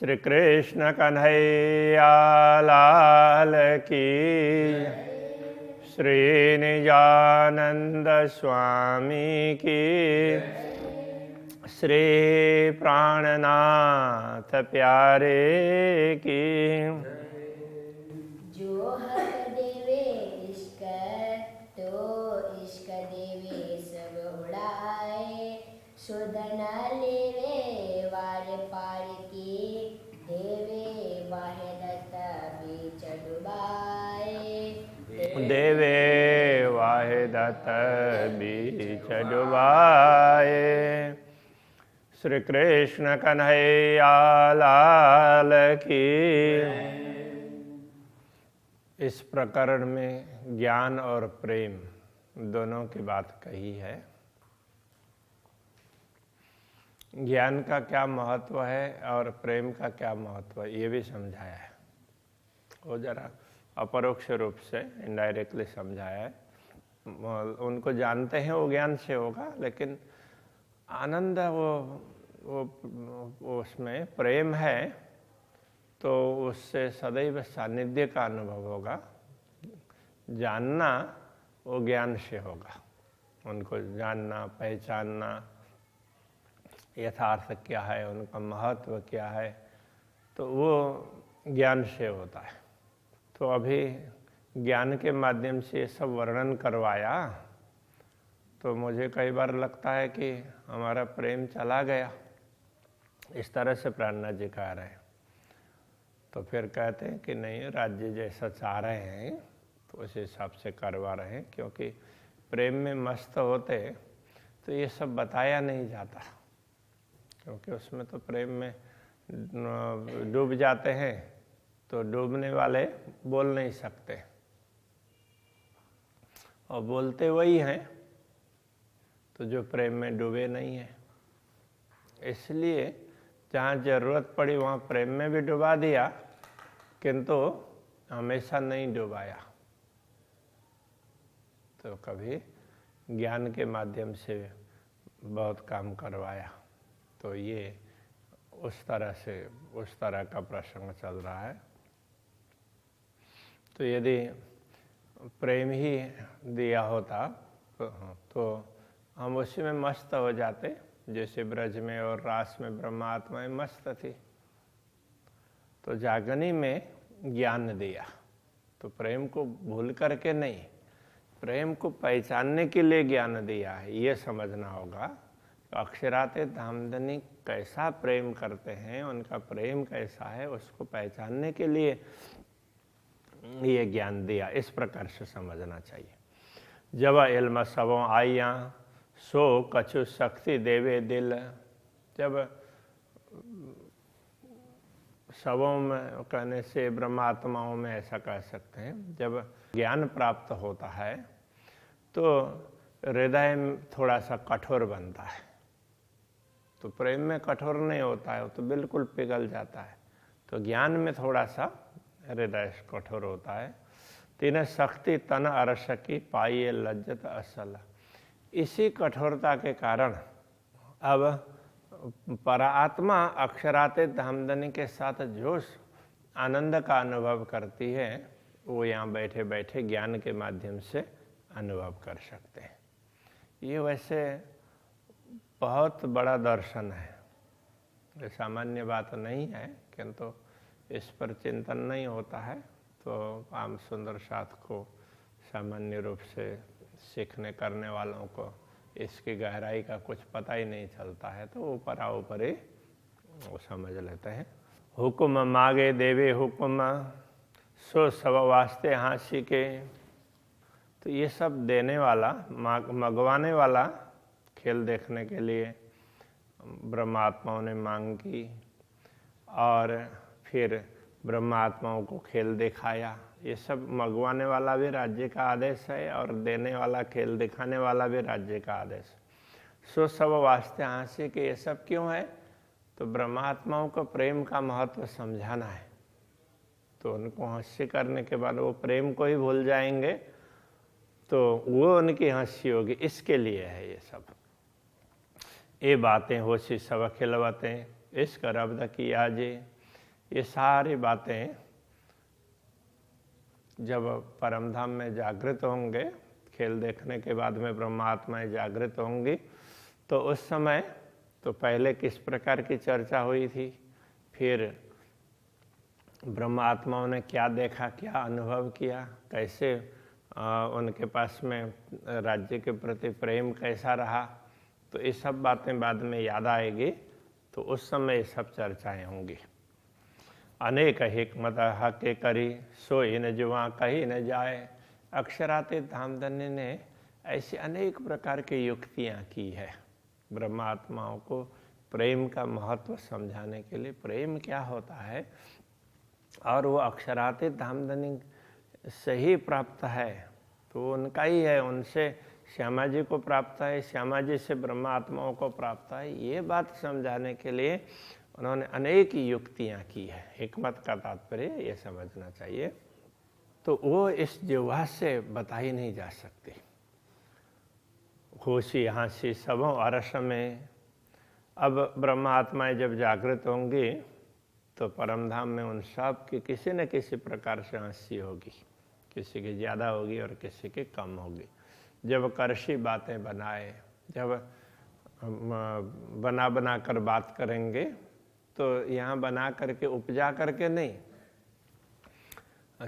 श्री कृष्ण कन्हैया लाल की, श्री निजानंद स्वामी की, श्री प्राणनाथ प्यारे की। जो हक देवे इश्क तो इश्क देवे सब उड़ाए, सुध न लेवे वार पार की, देवे वाहिदत बीच डुबाए। देवे वाहिदत बीच डुबाए। श्री कृष्ण कन्हैया लाल की। इस प्रकरण में ज्ञान और प्रेम दोनों की बात कही है। ज्ञान का क्या महत्व है और प्रेम का क्या महत्व है ये भी समझाया है। वो जरा अपरोक्ष रूप से इनडायरेक्टली समझाया है। उनको जानते हैं वो ज्ञान से होगा, लेकिन आनंद वो उसमें प्रेम है तो उससे सदैव सानिध्य का अनुभव होगा। जानना वो ज्ञान से होगा। उनको जानना, पहचानना, यथार्थ क्या है, उनका महत्व क्या है, तो वो ज्ञान से होता है। तो अभी ज्ञान के माध्यम से ये सब वर्णन करवाया तो मुझे कई बार लगता है कि हमारा प्रेम चला गया। इस तरह से प्राणनाथ जी कह रहे हैं। तो फिर कहते हैं कि नहीं, राज्य जैसा चाह रहे हैं तो उस हिसाब से करवा रहे हैं, क्योंकि प्रेम में मस्त होते तो ये सब बताया नहीं जाता, क्योंकि उसमें तो प्रेम में डूब जाते हैं तो डूबने वाले बोल नहीं सकते और बोलते वही हैं तो जो प्रेम में डूबे नहीं हैं। इसलिए जहाँ ज़रूरत पड़ी वहाँ प्रेम में भी डुबा दिया, किंतु हमेशा नहीं डुबाया। तो कभी ज्ञान के माध्यम से बहुत काम करवाया। तो ये उस तरह का प्रसंग चल रहा है। तो यदि प्रेम ही दिया होता तो हम उसी में मस्त हो जाते, जैसे ब्रज में और रास में ब्रह्मात्मा मस्त थी। तो जागनी में ज्ञान दिया तो प्रेम को भूल करके नहीं, प्रेम को पहचानने के लिए ज्ञान दिया है, ये समझना होगा। तो अक्षराते धामधनी कैसा प्रेम करते हैं, उनका प्रेम कैसा है, उसको पहचानने के लिए ये ज्ञान दिया। इस प्रकार से समझना चाहिए। जब इल्म सबों आइया सो कछु शक्ति देवे दिल। जब सबों में कहने से ब्रह्मात्माओं में ऐसा कह सकते हैं, जब ज्ञान प्राप्त होता है तो हृदय थोड़ा सा कठोर बनता है। तो प्रेम में कठोर नहीं होता है, वो तो बिल्कुल पिघल जाता है। तो ज्ञान में थोड़ा सा हृदय कठोर होता है। तीन शक्ति तन अरस की पाइए लज्जत असल। इसी कठोरता के कारण अब परात्मा अक्षराते धामधनी के साथ जो आनंद का अनुभव करती है वो यहाँ बैठे बैठे ज्ञान के माध्यम से अनुभव कर सकते हैं। ये वैसे बहुत बड़ा दर्शन है, ये सामान्य बात नहीं है, किंतु इस पर चिंतन नहीं होता है तो आम सुंदर साथ को सामान्य रूप से सीखने करने वालों को इसकी गहराई का कुछ पता ही नहीं चलता है, तो ऊपर ही वो समझ लेते हैं। हुक्म मागे देवे हुक्म सो सब वास्ते हांसी के। तो ये सब देने वाला, मंगवाने वाला, खेल देखने के लिए ब्रह्मात्माओं ने मांग की और फिर ब्रह्मात्माओं को खेल दिखाया। ये सब मंगवाने वाला भी राज्य का आदेश है और देने वाला, खेल दिखाने वाला भी राज्य का आदेश। सो सब वास्ते हांसी के। ये सब क्यों है? तो ब्रह्मात्माओं को प्रेम का महत्व समझाना है। तो उनको हंसी करने के बाद वो प्रेम को ही भूल जाएंगे, तो वो उनकी हंसी होगी। इसके लिए है ये सब। ये बातें होशी सब खिलवतें इश्क रब्द की आजे। ये सारी बातें जब परम धाम में जागृत होंगे, खेल देखने के बाद में ब्रह्मात्माएं जागृत होंगी, तो उस समय तो पहले किस प्रकार की चर्चा हुई थी, फिर ब्रह्मात्माओं ने क्या देखा, क्या अनुभव किया, कैसे उनके पास में राज्य के प्रति प्रेम कैसा रहा, तो ये सब बातें बाद में याद आएगी, तो उस समय ये सब चर्चाएं होंगी। अनेक हिकमत हके करी सोई न जुआ कही न जाए। अक्षरातीत धामधन्य ने ऐसी अनेक प्रकार की युक्तियाँ की है ब्रह्मात्माओं को प्रेम का महत्व समझाने के लिए, प्रेम क्या होता है, और वो अक्षरातीत धामधन्य से ही प्राप्त है, तो उनका ही है, उनसे श्यामा जी को प्राप्त है, श्यामा जी से ब्रह्मात्माओं को प्राप्त है। ये बात समझाने के लिए उन्होंने अनेक युक्तियाँ की है। हिकमत का तात्पर्य ये समझना चाहिए, तो वो इस जिह्वा से बताई नहीं जा सकती। होशी हाँसी सबों अरस में, अब ब्रह्मात्माएं जब जागृत होंगी तो परमधाम में उन सब की किसी न किसी प्रकार से हंसी होगी, किसी की ज़्यादा होगी और किसी की कम होगी। जब करशी बातें बनाए, जब बना कर बात करेंगे, तो यहाँ बना करके उपजा करके नहीं,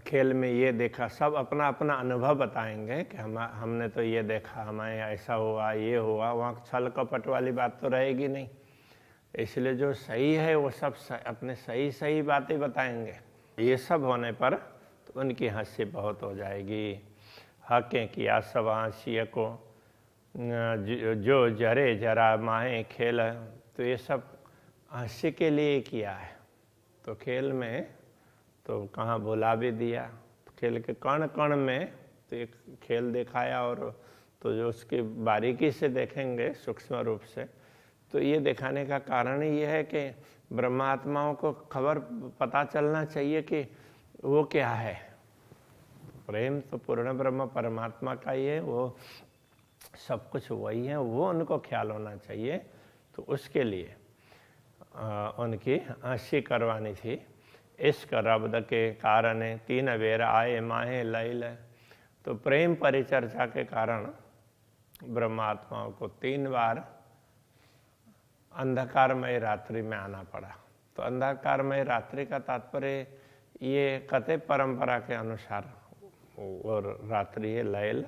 खेल में ये देखा, सब अपना अपना अनुभव बताएंगे कि हमने तो ये देखा, हमारे ऐसा हुआ, ये हुआ, वहाँ छल कपट वाली बात तो रहेगी नहीं। इसलिए जो सही है वो सब अपने सही सही बातें बताएंगे। ये सब होने पर तो उनकी हंसी बहुत हो जाएगी। हकें किया सब हंसिया को जो जरे जरा माहे खेल, तो ये सब हंसी के लिए किया है। तो खेल में तो कहाँ भुला भी दिया, तो खेल के कण कण में तो एक खेल दिखाया, और तो जो उसकी बारीकी से देखेंगे सूक्ष्म रूप से, तो ये दिखाने का कारण ये है कि ब्रह्मात्माओं को खबर पता चलना चाहिए कि वो क्या है। प्रेम तो पूर्ण ब्रह्म परमात्मा का ही है, वो सब कुछ वही है, वो उनको ख्याल होना चाहिए। तो उसके लिए उनकी हंसी करवानी थी। इश्क रब्द के कारण तीन बेर आए माहे लैल, तो प्रेम परिचर्चा के कारण ब्रह्मात्माओं को 3 बार अंधकारमय रात्रि में आना पड़ा। तो अंधकारमय रात्रि का तात्पर्य ये कथे परंपरा के अनुसार और रात्रि है लैल,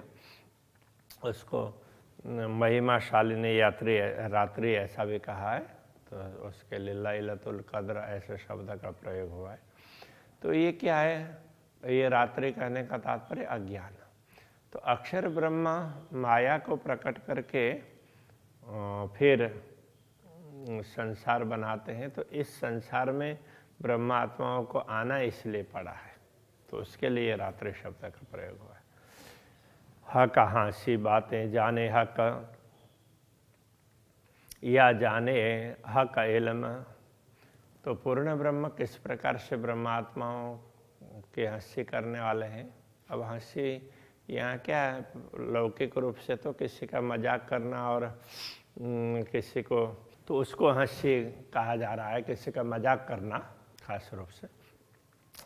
उसको महिमाशालिनी रात्रि ऐसा भी कहा है, तो उसके लिए लैलतुल कद्र ऐसे शब्द का प्रयोग हुआ है। तो ये क्या है, ये रात्रि कहने का तात्पर्य अज्ञान। तो अक्षर ब्रह्मा माया को प्रकट करके फिर संसार बनाते हैं, तो इस संसार में ब्रह्मा आत्माओं को आना इसलिए पड़ा है, तो उसके लिए रात्रि शब्द का प्रयोग हुआ है। हक हाँसी बातें जाने हक या जाने हक इल्म, तो पूर्ण ब्रह्म किस प्रकार से ब्रह्मात्माओं के हंसी करने वाले हैं। अब हंसी यहाँ क्या है, लौकिक रूप से तो किसी का मजाक करना और किसी को, तो उसको हंसी कहा जा रहा है, किसी का मजाक करना खास रूप से।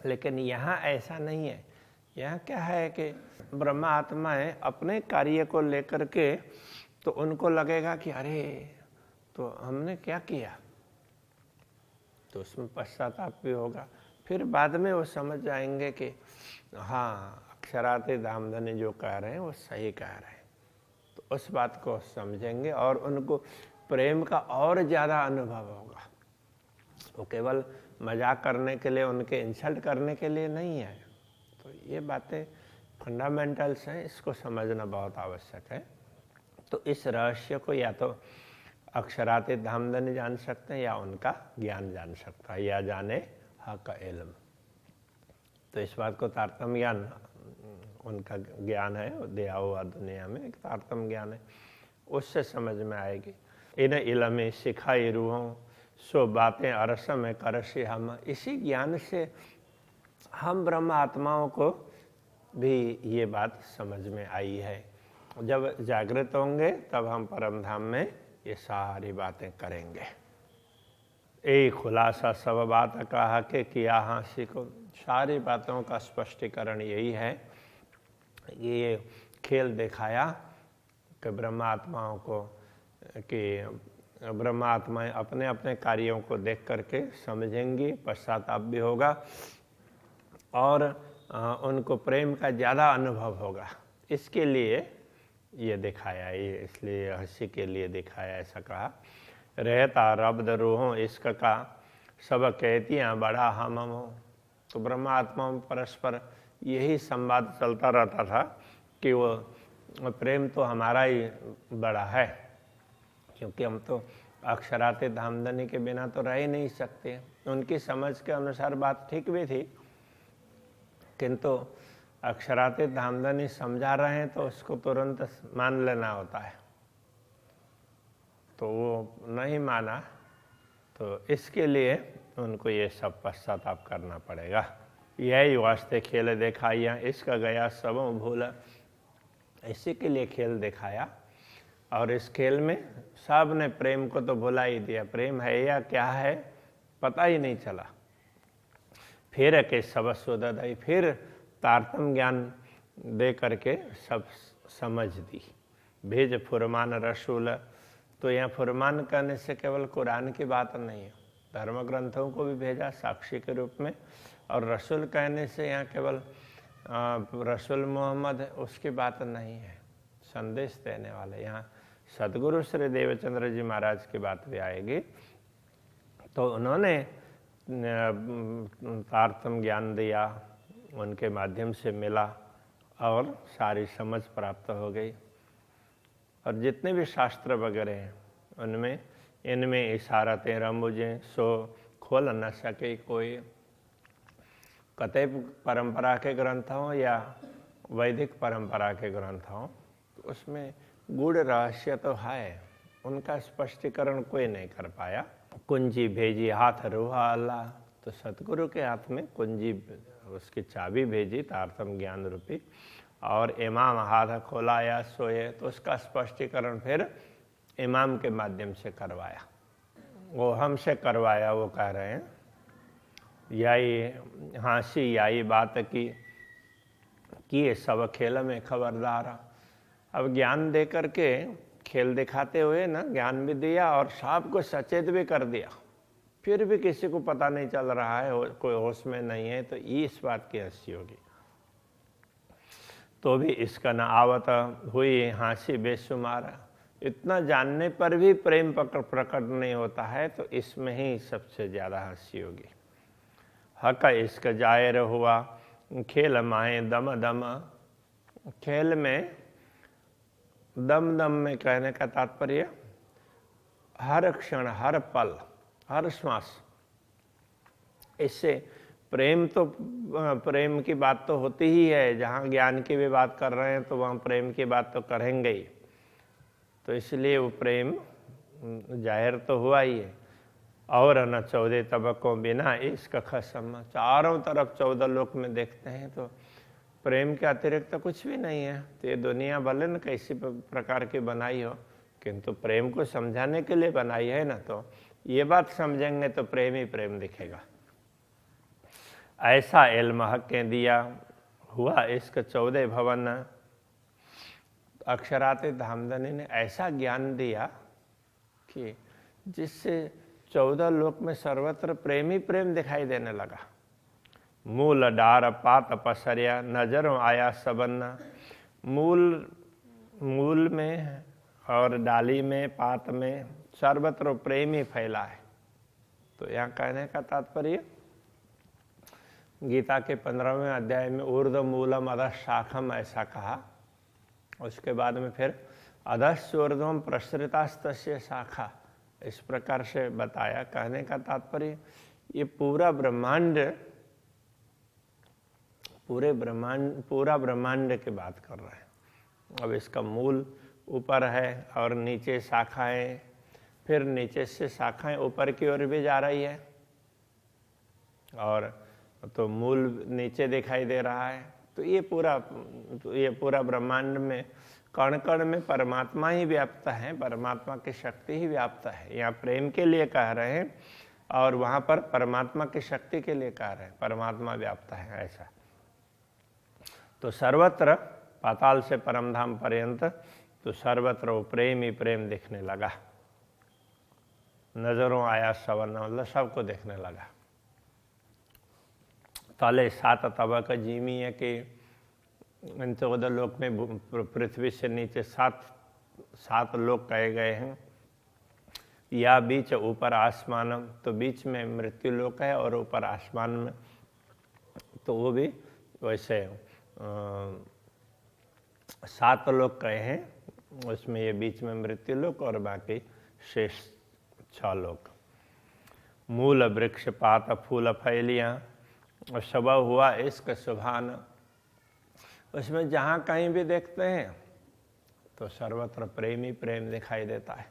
लेकिन यहाँ ऐसा नहीं है। यहाँ क्या है कि ब्रह्मा आत्माएं अपने कार्य को लेकर के, तो उनको लगेगा कि अरे तो हमने क्या किया, तो उसमें पश्चाताप भी होगा। फिर बाद में वो समझ जाएंगे कि हाँ, अक्षरातीत धामधन्य जो कह रहे हैं वो सही कह रहे हैं, तो उस बात को समझेंगे और उनको प्रेम का और ज़्यादा अनुभव होगा। वो केवल मजाक करने के लिए, उनके इंसल्ट करने के लिए नहीं है। तो ये बातें फंडामेंटल्स हैं, इसको समझना बहुत आवश्यक है। तो इस रहस्य को या तो अक्षरातीत धामधन्य जान सकते हैं या उनका ज्ञान जान सकता है, या जाने हक इल्म। तो इस बात को तारतम्य ज्ञान, उनका ज्ञान है दिया हुआ दुनिया में, एक तारतम्य ज्ञान है, उससे समझ में आएगी। इन इल्म सिखाई रूहों सो बातें अरस में करसी हम, इसी ज्ञान से हम ब्रह्म आत्माओं को भी ये बात समझ में आई है। जब जागृत होंगे तब हम परम धाम में ये सारी बातें करेंगे। यही खुलासा सब बात कहा के किया हाँसी को। सारी बातों का स्पष्टीकरण यही है, ये खेल दिखाया कि ब्रह्मात्माओं को, कि ब्रह्मात्माएं अपने अपने कार्यों को देख करके समझेंगी, पश्चाताप भी होगा और उनको प्रेम का ज़्यादा अनुभव होगा। इसके लिए ये दिखाया, ये इसलिए हंसी के लिए दिखाया, ऐसा कहा। रहता रब्द रूहों इश्क का सब कहतियाँ बड़ा हम हो। तो ब्रह्मात्मा में परस्पर यही संवाद चलता रहता था कि वो प्रेम तो हमारा ही बड़ा है, क्योंकि हम तो अक्षरातीत धामधनी के बिना तो रह ही नहीं सकते। उनकी समझ के अनुसार बात ठीक भी थी, किंतु अक्षरातीत धामधनी समझा रहे हैं तो उसको तुरंत मान लेना होता है, तो वो नहीं माना, तो इसके लिए उनको ये सब पश्चाताप करना पड़ेगा। यही वास्ते खेल दिखाया इसका गया सबों भूला। इसी के लिए खेल दिखाया, और इस खेल में सब ने प्रेम को तो भुला ही दिया। प्रेम है या क्या है पता ही नहीं चला। फिर के सब सुदय, फिर तारतम ज्ञान दे करके सब समझ दी। भेज फुरमान रसूल, तो यहाँ फुरमान करने से केवल कुरान की बात नहीं है, धर्म ग्रंथों को भी भेजा साक्षी के रूप में। और रसूल कहने से यहाँ केवल रसूल मोहम्मद उसकी बात नहीं है, संदेश देने वाले। यहाँ सदगुरु श्री देवचंद्र जी महाराज की बात भी आएगी। तो उन्होंने तारतम ज्ञान दिया, उनके माध्यम से मिला और सारी समझ प्राप्त हो गई। और जितने भी शास्त्र वगैरह हैं उनमें इनमें इशारतें रमुझें सो खोल न सके कोई। कतई परंपरा के ग्रंथ हों या वैदिक परंपरा के ग्रंथ हों, तो उसमें गूढ़ रहस्य तो है, उनका स्पष्टीकरण कोई नहीं कर पाया। कुंजी भेजी हाथ रूहा अल्लाह, तो सतगुरु के हाथ में कुंजी, उसकी चाबी भेजी तारतम ज्ञान रूपी, और इमाम हाथ खोलाया सोए, तो उसका स्पष्टीकरण फिर इमाम के माध्यम से करवाया। वो हमसे करवाया, वो कह रहे हैं यही हाँसी यही बात की सब खेल में खबरदार। अब ज्ञान दे करके खेल दिखाते हुए ना ज्ञान भी दिया और सबको सचेत भी कर दिया, फिर भी किसी को पता नहीं चल रहा है, कोई होश में नहीं है, तो इस बात की हंसी होगी। तो भी इसका न आवत हुई हाँसी बेशुमार। इतना जानने पर भी प्रेम प्रकट नहीं होता है, तो इसमें ही सबसे ज़्यादा हंसी होगी। हक इश्क जाहिर हुआ खेल माए दम दम। खेल में दम दम में कहने का तात्पर्य हर क्षण, हर पल, हर श्वास। इससे प्रेम तो, प्रेम की बात तो होती ही है, जहाँ ज्ञान की भी बात कर रहे हैं तो वहाँ प्रेम की बात तो करेंगे ही। तो इसलिए वो प्रेम जाहिर तो हुआ ही है। और न 14 तबकों बिना इश्क खसम। चारों तरफ 14 लोक में देखते हैं तो प्रेम के अतिरिक्त तो कुछ भी नहीं है। तो ये दुनिया भले न कैसी प्रकार की बनाई हो, किंतु प्रेम को समझाने के लिए बनाई है ना, तो ये बात समझेंगे तो प्रेम ही प्रेम दिखेगा। ऐसा इल्म हक के दिया हुआ इश्क 14 भवन। अक्षरातीत धामधनी ने ऐसा ज्ञान दिया कि जिससे 14 लोक में सर्वत्र प्रेम ही प्रेम दिखाई देने लगा। मूल डार पात पसरिया नजरों आया सबन्ना। मूल में और डाली में, पात में सर्वत्र प्रेम ही फैला है। तो यहाँ कहने का तात्पर्य गीता के 15वें अध्याय में ऊर्ध्व मूलम अधः शाखम ऐसा कहा, उसके बाद में फिर अधश्च ऊर्ध्वम प्रसृतास्तस्य शाखा, इस प्रकार से बताया। कहने का तात्पर्य ये पूरा ब्रह्मांड की बात कर रहे हैं। अब इसका मूल ऊपर है और नीचे शाखाएं, फिर नीचे से शाखाएं ऊपर की ओर भी जा रही है, और तो मूल नीचे दिखाई दे रहा है। तो ये पूरा ब्रह्मांड में कण कण में परमात्मा ही व्याप्त है, परमात्मा की शक्ति ही व्याप्त है। यहाँ प्रेम के लिए कह रहे हैं और वहाँ पर परमात्मा की शक्ति के लिए कार्य है, परमात्मा व्याप्त है ऐसा। तो सर्वत्र पाताल से परमधाम पर्यंत तो सर्वत्र वो प्रेम ही प्रेम दिखने लगा। नजरों आया सवर्ण, मतलब सबको देखने लगा। तले 7 तबक जीमी है कि इन 14 लोक में पृथ्वी से नीचे 7 लोक कहे गए हैं। या बीच ऊपर आसमान, तो बीच में मृत्यु लोक है और ऊपर आसमान में तो वो भी वैसे 7 लोक कहे हैं। उसमें ये बीच में मृत्यु लोक और बाकी शेष 6 लोक। मूल वृक्ष पात फूल फैलियाँ और सब हुआ इश्क सुभान। उसमें जहाँ कहीं भी देखते हैं तो सर्वत्र प्रेम ही प्रेम दिखाई देता है,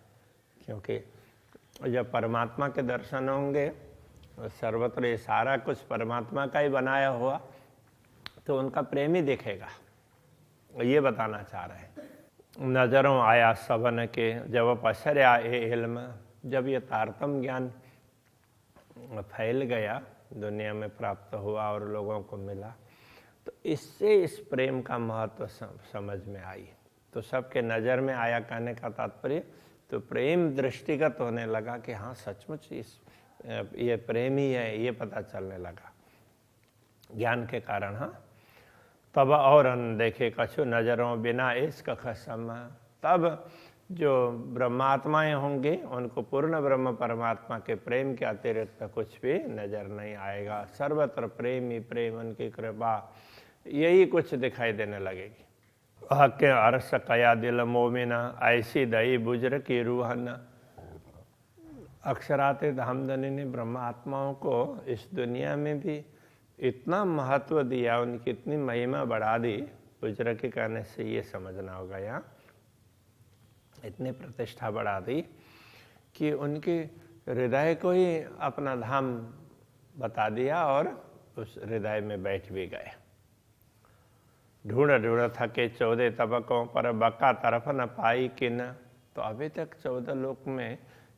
क्योंकि जब परमात्मा के दर्शन होंगे तो सर्वत्र ये सारा कुछ परमात्मा का ही बनाया हुआ, तो उनका प्रेम ही दिखेगा। ये बताना चाह रहे हैं। नजरों आया सबन के जब पसरया ए इल्म, जब ये तारतम ज्ञान फैल गया, दुनिया में प्राप्त हुआ और लोगों को मिला, तो इससे इस प्रेम का महत्व समझ में आई। तो सबके नज़र में आया कहने का तात्पर्य तो प्रेम दृष्टिगत होने लगा कि हाँ सचमुच ये प्रेम ही है, ये पता चलने लगा ज्ञान के कारण। हाँ, तब और देखे कछु नजरों बिना इश्क खसम, तब जो ब्रह्मात्माएं होंगे उनको पूर्ण ब्रह्म परमात्मा के प्रेम के अतिरिक्त कुछ भी नजर नहीं आएगा। सर्वत्र प्रेम ही प्रेम, उनकी कृपा, यही कुछ दिखाई देने लगेगी। के अरस कया दिल मोमिना, ऐसी दई बुज्र की रूहन। अक्षराते धामधनी ने ब्रह्म आत्माओं को इस दुनिया में भी इतना महत्व दिया, उनकी इतनी महिमा बढ़ा दी। बुज्र के कहने से ये समझना होगा, यहाँ इतनी प्रतिष्ठा बढ़ा दी कि उनके हृदय को ही अपना धाम बता दिया और उस हृदय में बैठ भी गए। ढूंढ ढूंढ थके 14 तबकों पर, बका तरफ न पाई किन। तो अभी तक 14 लोक में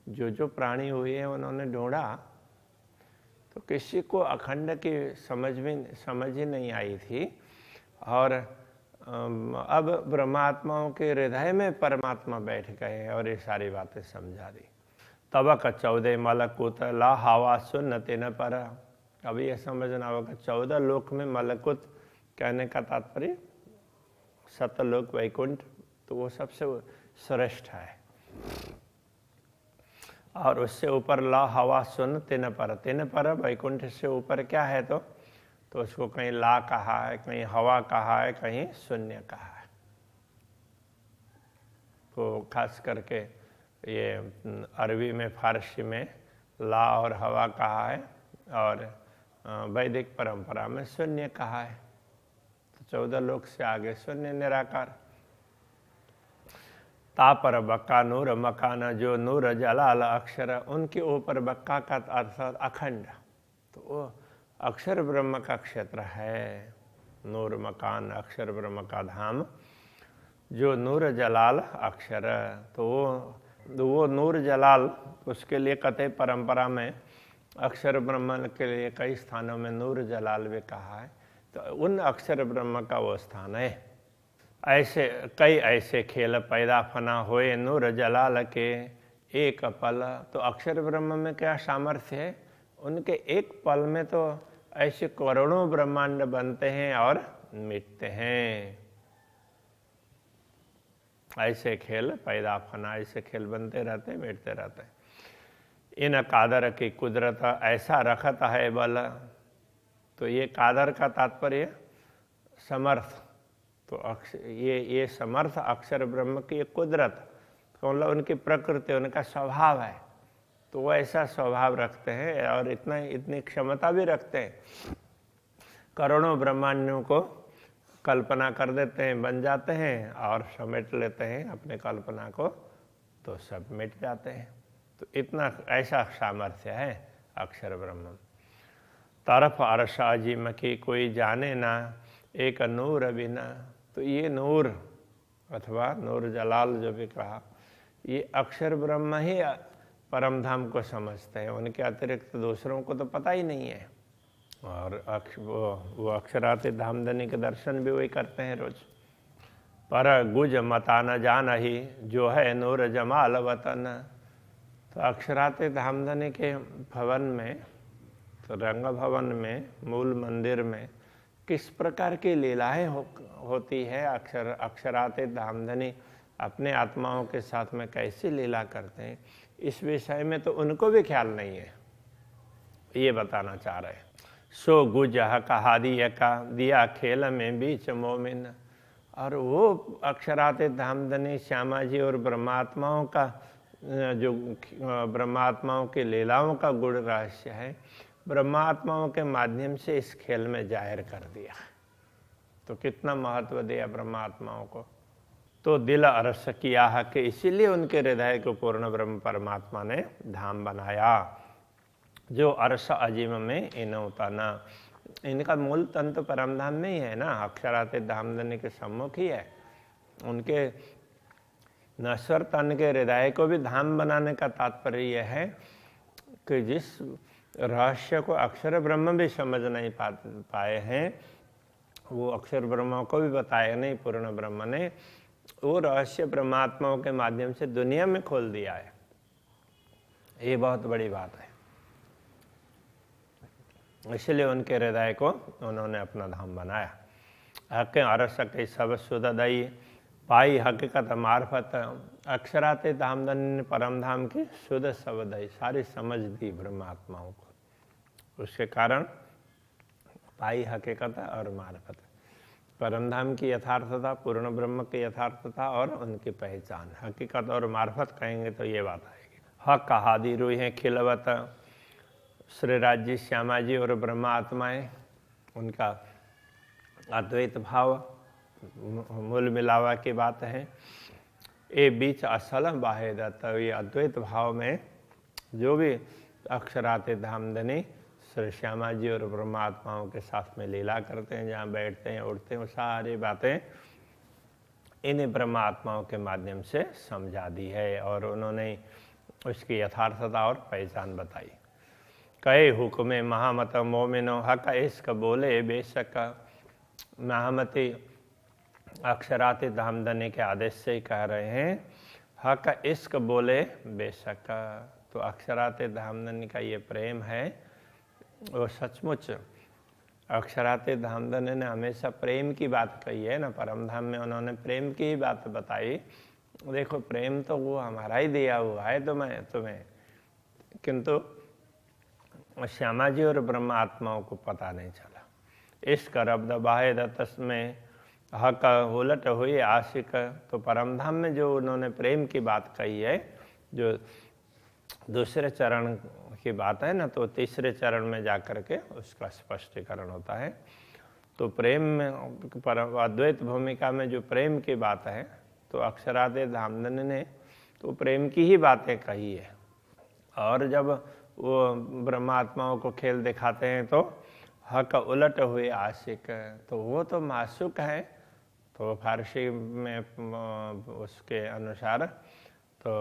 जो प्राणी हुए हैं उन्होंने ढूंढा, तो किसी को अखंड की समझ ही नहीं आई थी। और अब ब्रह्मात्माओं के हृदय में परमात्मा बैठ गए और ये सारी बातें समझा दी। तबक 14 मलकुत ला हवा सुन तिन पर। अब ये समझना होगा 14 लोक में मलकुत कहने का तात्पर्य सतलोक वैकुंठ, तो वो सबसे श्रेष्ठ है। और उससे ऊपर ला हवा सुन तिन पर वैकुंठ से ऊपर क्या है, तो उसको कहीं ला कहा है, कहीं हवा कहा है, कहीं शून्य कहा है। तो खास करके ये अरबी में, फारसी में ला और हवा कहा है और वैदिक परंपरा में शून्य कहा है। तो 14 लोक से आगे शून्य निराकार। तापर बक्का नूर मकान, जो नूर जलाल अक्षर, उनके ऊपर बक्का का अर्थ अखंड, तो वो अक्षर ब्रह्म का क्षेत्र है। नूर मकान, अक्षर ब्रह्म का धाम। जो नूर जलाल अक्षर, तो वो नूर जलाल, उसके लिए कतई परंपरा में अक्षर ब्रह्म के लिए कई स्थानों में नूर जलाल भी कहा है। तो उन अक्षर ब्रह्म का वो स्थान है। ऐसे कई ऐसे खेल पैदा फना होए नूर जलाल के एक पल। तो अक्षर ब्रह्म में क्या सामर्थ्य है, उनके एक पल में तो ऐसे करोड़ों ब्रह्मांड बनते हैं और मिटते हैं। ऐसे खेल पैदा फना, ऐसे खेल बनते रहते हैं, मिटते रहते हैं। इन कादर की कुदरत ऐसा रखता है बल। तो ये कादर का तात्पर्य समर्थ। तो ये समर्थ अक्षर ब्रह्म की कुदरत, तो मतलब उनकी प्रकृति, उनका स्वभाव है। तो वो ऐसा स्वभाव रखते हैं और इतनी क्षमता भी रखते हैं, करोड़ों ब्रह्मांडों को कल्पना कर देते हैं, बन जाते हैं और समेट लेते हैं अपने कल्पना को, तो सब मिट जाते हैं। तो इतना ऐसा सामर्थ्य है अक्षर ब्रह्म। तरफ अरसा जिम की कोई जाने ना, एक नूर बिना। तो ये नूर अथवा नूर जलाल जो भी कहा, ये अक्षर ब्रह्म ही परम धाम को समझते हैं, उनके अतिरिक्त दूसरों को तो पता ही नहीं है। और वो अक्षरातीत धामधनी के दर्शन भी वही करते हैं रोज। पर गुज मता न जान ही जो है नूर जमाल वतन। तो अक्षरातीत धामधनी के भवन में, तो रंग भवन में, मूल मंदिर में किस प्रकार की लीलाएं होती है, अक्षरातीत धामधनी अपने आत्माओं के साथ में कैसी लीला करते हैं, इस विषय में तो उनको भी ख्याल नहीं है, ये बताना चाह रहे हैं। सो गुज कहा दिया खेल में बीच मोमिन। और वो अक्षरातीत धामधनी श्यामा जी और ब्रह्मात्माओं का जो ब्रह्मात्माओं की लीलाओं का गुण रहस्य है, ब्रह्मात्माओं के माध्यम से इस खेल में जाहिर कर दिया। तो कितना महत्व दिया ब्रह्मात्माओं को। तो दिल अरस किया है कि इसीलिए उनके हृदय को पूर्ण ब्रह्म परमात्मा ने धाम बनाया, जो अरस अजीम में इनोतना। इनका मूल तंत्र परम धाम में ही है ना, अक्षरातीत धामधनी के सम्मुख ही है। उनके नश्वर तन के हृदय को भी धाम बनाने का तात्पर्य यह है कि जिस रहस्य को अक्षर ब्रह्म भी समझ नहीं पाए हैं, वो अक्षर ब्रह्म को भी बताया नहीं पूर्ण ब्रह्म ने, वो रहस्य परमात्माओं के माध्यम से दुनिया में खोल दिया है। ये बहुत बड़ी बात है। इसलिए उनके हृदय को उन्होंने अपना धाम बनाया। हक अरस के सब सुदई पाई हकीकत मार्फत। अक्षरातीत धामधनी ने परम धाम की शुद्ध सबदई सारी समझ दी ब्रह्मात्माओं को। उसके कारण पाई हकीकत और मार्फत, परम धाम की यथार्थता, पूर्ण ब्रह्म की यथार्थता और उनकी पहचान। हकीकत और मार्फत कहेंगे तो ये बात आएगी। हक हादी रूहें खिलवत। श्री राज्य श्यामा जी और ब्रह्मात्माएं, उनका अद्वैत भाव मूल मिलावा की बात है। ये बीच असल बाहेदत। ये अद्वैत भाव में जो भी अक्षरातीत धामधनी श्री श्यामा जी और ब्रह्मात्माओं के साथ में लीला करते हैं, जहाँ बैठते हैं उठते हैं, वो सारी बातें इन ब्रह्मात्माओं के माध्यम से समझा दी है और उन्होंने उसकी यथार्थता और पहचान बताई। कहे हुक्म महामत मोमिनो हक इश्क बोले बेशक। महामती अक्षरातीत धामधनी के आदेश से ही कह रहे हैं, हक इश्क बोले बेशक। तो अक्षरातीत धामधनी का ये प्रेम है, वो सचमुच अक्षरातीत धामधनी ने हमेशा प्रेम की बात कही है ना। परम धाम में उन्होंने प्रेम की ही बात बताई। देखो प्रेम तो वो हमारा ही दिया हुआ है तुम्हें, किंतु श्यामा जी और ब्रह्मा आत्माओं को पता नहीं चला। इश्क रब्द बाहेदत में हक उलट हुई आशिक। तो परम धाम में जो उन्होंने प्रेम की बात कही है, जो दूसरे चरण की बात है ना, तो तीसरे चरण में जाकर के उसका स्पष्टीकरण होता है। तो प्रेम में परम अद्वैत भूमिका में जो प्रेम की बात है, तो अक्षरातीत धामधनी ने तो प्रेम की ही बातें कही है। और जब वो ब्रह्मात्माओं को खेल दिखाते हैं तो हक उलट हुए आशिक, तो वो तो माशूक है। तो फारसी में उसके अनुसार तो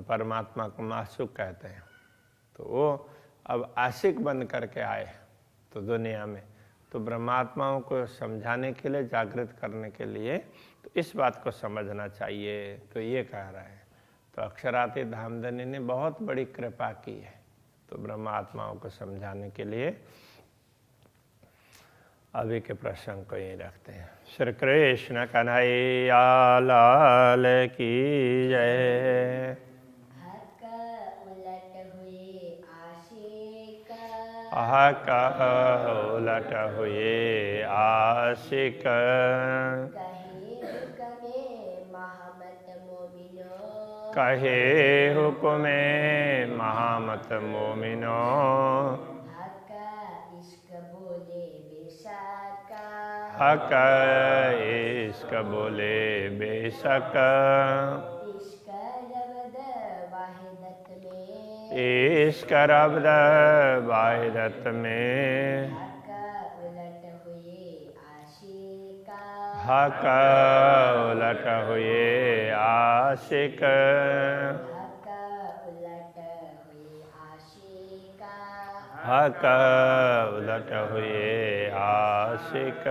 परमात्मा को माशूक कहते हैं। तो वो अब आशिक बन करके आए तो दुनिया में, तो ब्रह्मात्माओं को समझाने के लिए, जागृत करने के लिए, तो इस बात को समझना चाहिए। तो ये कह रहा है। तो अक्षरातीत धामधनी ने बहुत बड़ी कृपा की है तो ब्रह्मात्माओं को समझाने के लिए। अभी के प्रसंग को यही रखते हैं। श्री कृष्ण कन्हैया लाल की जय। हक उलट हुए आशिक। हक उलट हुए आशिक। कहे हुक्मे महामत मोमिनो। हक इश्क बोले बेशक। हक इश्क बोले बेशक। इश्क रब्द वाहिदत में। इश्क रब्द वाहिदत में। हक उलट हुए आशिक। हक उलट हुए आशिक। हक उलट हक उलट हुए आशिक